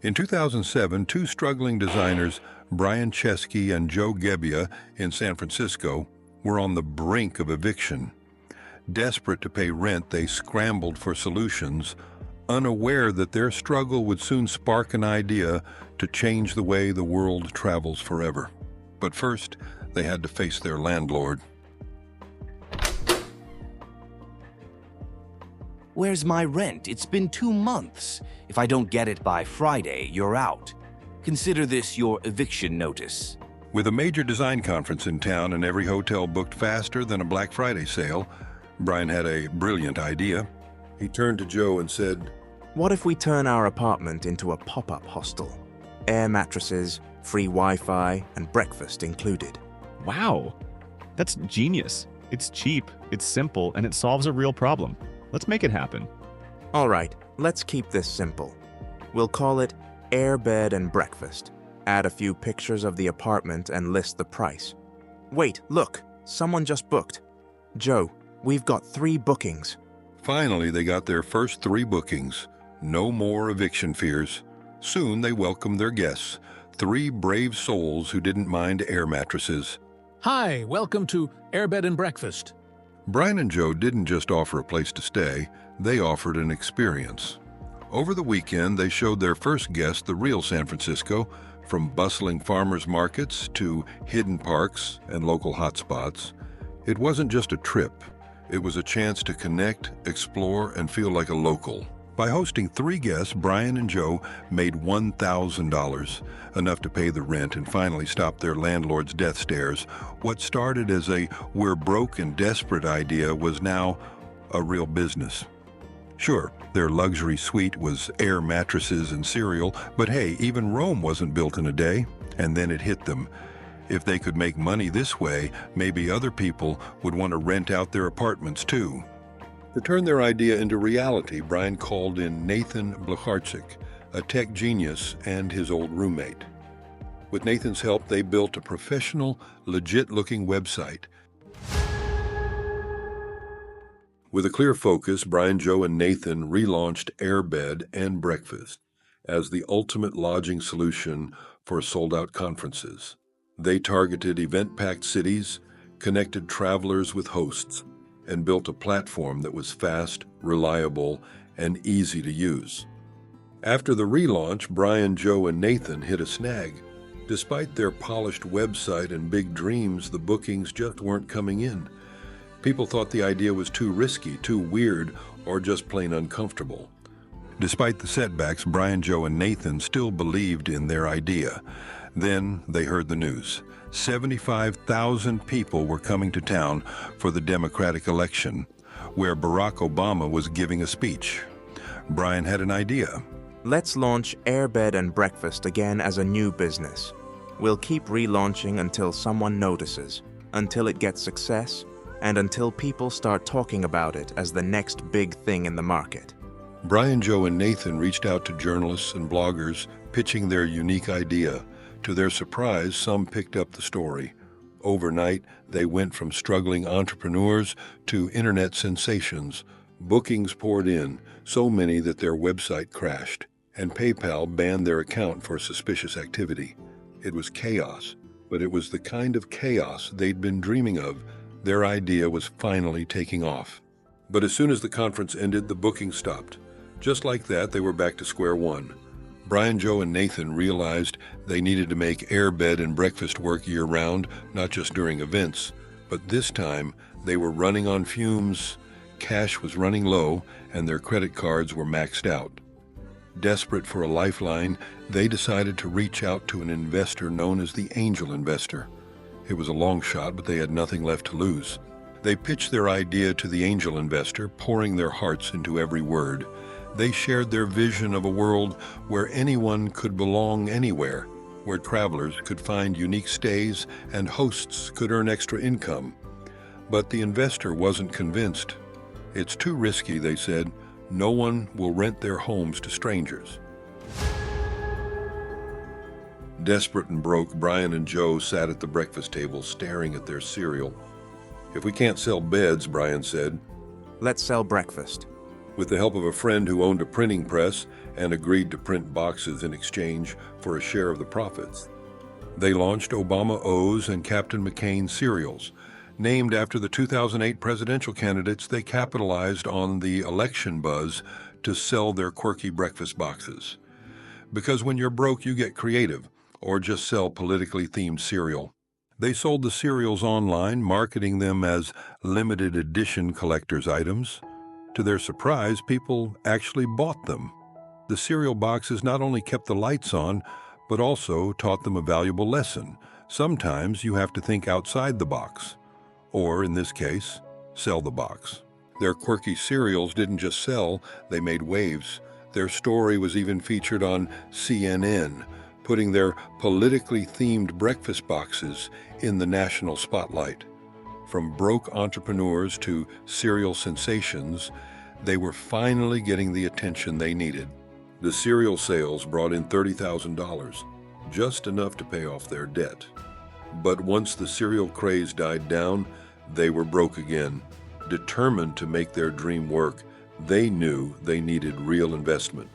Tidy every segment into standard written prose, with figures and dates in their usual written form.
In 2007, two struggling designers, Brian Chesky and Joe Gebbia in San Francisco, were on the brink of eviction. Desperate to pay rent, they scrambled for solutions, unaware that their struggle would soon spark an idea to change the way the world travels forever. But first, they had to face their landlord. Where's my rent? It's been 2 months. If I don't get it by Friday, you're out. Consider this your eviction notice. With a major design conference in town and every hotel booked faster than a Black Friday sale, Brian had a brilliant idea. He turned to Joe and said, What if we turn our apartment into a pop-up hostel? Air mattresses, free Wi-Fi, and breakfast included. Wow, that's genius. It's cheap, it's simple, and it solves a real problem. Let's make it happen. All right, let's keep this simple. We'll call it Air Bed and Breakfast. Add a few pictures of the apartment and list the price. Wait, look, someone just booked. Joe, we've got 3 bookings. Finally, they got their first 3 bookings. No more eviction fears. Soon they welcomed their guests, 3 brave souls who didn't mind air mattresses. Hi, welcome to Airbed and Breakfast. Brian and Joe didn't just offer a place to stay, they offered an experience. Over the weekend, they showed their first guests the real San Francisco, from bustling farmers markets to hidden parks and local hotspots. It wasn't just a trip, it was a chance to connect, explore, and feel like a local. By hosting 3 guests, Brian and Joe made $1,000, enough to pay the rent and finally stop their landlord's death stares. What started as a "we're broke and desperate" idea was now a real business. Sure, their luxury suite was air mattresses and cereal, but hey, even Rome wasn't built in a day. And then it hit them. If they could make money this way, maybe other people would want to rent out their apartments too. To turn their idea into reality, Brian called in Nathan Blacharczyk, a tech genius and his old roommate. With Nathan's help, they built a professional, legit-looking website. With a clear focus, Brian, Joe, and Nathan relaunched Airbed and Breakfast as the ultimate lodging solution for sold-out conferences. They targeted event-packed cities, connected travelers with hosts, and built a platform that was fast, reliable, and easy to use. After the relaunch, Brian, Joe, and Nathan hit a snag. Despite their polished website and big dreams, the bookings just weren't coming in. People thought the idea was too risky, too weird, or just plain uncomfortable. Despite the setbacks, Brian, Joe, and Nathan still believed in their idea. Then they heard the news. 75,000 people were coming to town for the Democratic election, where Barack Obama was giving a speech. Brian had an idea. Let's launch Airbed and Breakfast again as a new business. We'll keep relaunching until someone notices, until it gets success, and until people start talking about it as the next big thing in the market. Brian, Joe, and Nathan reached out to journalists and bloggers, pitching their unique idea. To their surprise, some picked up the story. Overnight, they went from struggling entrepreneurs to internet sensations. Bookings poured in, so many that their website crashed, and PayPal banned their account for suspicious activity. It was chaos, but it was the kind of chaos they'd been dreaming of. Their idea was finally taking off. But as soon as the conference ended, the booking stopped. Just like that, they were back to square one. Brian, Joe, and Nathan realized they needed to make Airbed and Breakfast work year-round, not just during events. But this time, they were running on fumes, cash was running low, and their credit cards were maxed out. Desperate for a lifeline, they decided to reach out to an investor known as the angel investor. It was a long shot, but they had nothing left to lose. They pitched their idea to the angel investor, pouring their hearts into every word. They shared their vision of a world where anyone could belong anywhere, where travelers could find unique stays and hosts could earn extra income. But the investor wasn't convinced. It's too risky, they said. No one will rent their homes to strangers. Desperate and broke, Brian and Joe sat at the breakfast table staring at their cereal. If we can't sell beds, Brian said. Let's sell breakfast. With the help of a friend who owned a printing press and agreed to print boxes in exchange for a share of the profits, they launched Obama O's and Captain McCain cereals. Named after the 2008 presidential candidates, they capitalized on the election buzz to sell their quirky breakfast boxes. Because when you're broke, you get creative, or just sell politically themed cereal. They sold the cereals online, marketing them as limited edition collector's items. To their surprise, people actually bought them. The cereal boxes not only kept the lights on, but also taught them a valuable lesson. Sometimes you have to think outside the box, or in this case, sell the box. Their quirky cereals didn't just sell, they made waves. Their story was even featured on CNN, putting their politically themed breakfast boxes in the national spotlight. From broke entrepreneurs to cereal sensations, they were finally getting the attention they needed. The cereal sales brought in $30,000, just enough to pay off their debt. But once the cereal craze died down, they were broke again. Determined to make their dream work, they knew they needed real investment.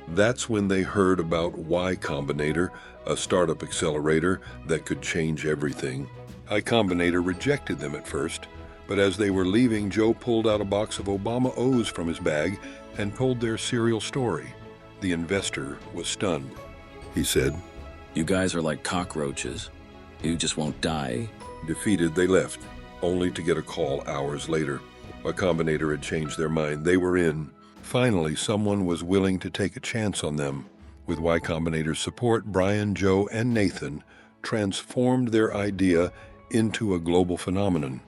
That's when they heard about Y Combinator, a startup accelerator that could change everything. Y Combinator rejected them at first, but as they were leaving, Joe pulled out a box of Obama O's from his bag and told their cereal story. The investor was stunned. He said, "You guys are like cockroaches. You just won't die." Defeated, they left, only to get a call hours later. Y Combinator had changed their mind. They were in. Finally, someone was willing to take a chance on them. With Y Combinator's support, Brian, Joe, and Nathan transformed their idea into a global phenomenon.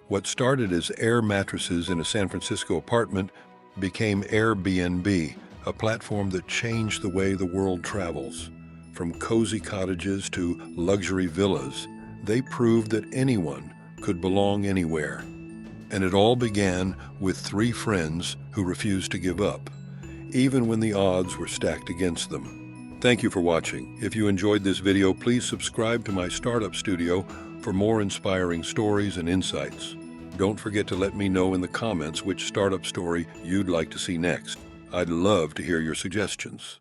What started as air mattresses in a San Francisco apartment became Airbnb, a platform that changed the way the world travels. From cozy cottages to luxury villas, they proved that anyone could belong anywhere. And it all began with 3 friends who refused to give up, even when the odds were stacked against them. Thank you for watching. If you enjoyed this video, please subscribe to my startup studio for more inspiring stories and insights. Don't forget to let me know in the comments which startup story you'd like to see next. I'd love to hear your suggestions.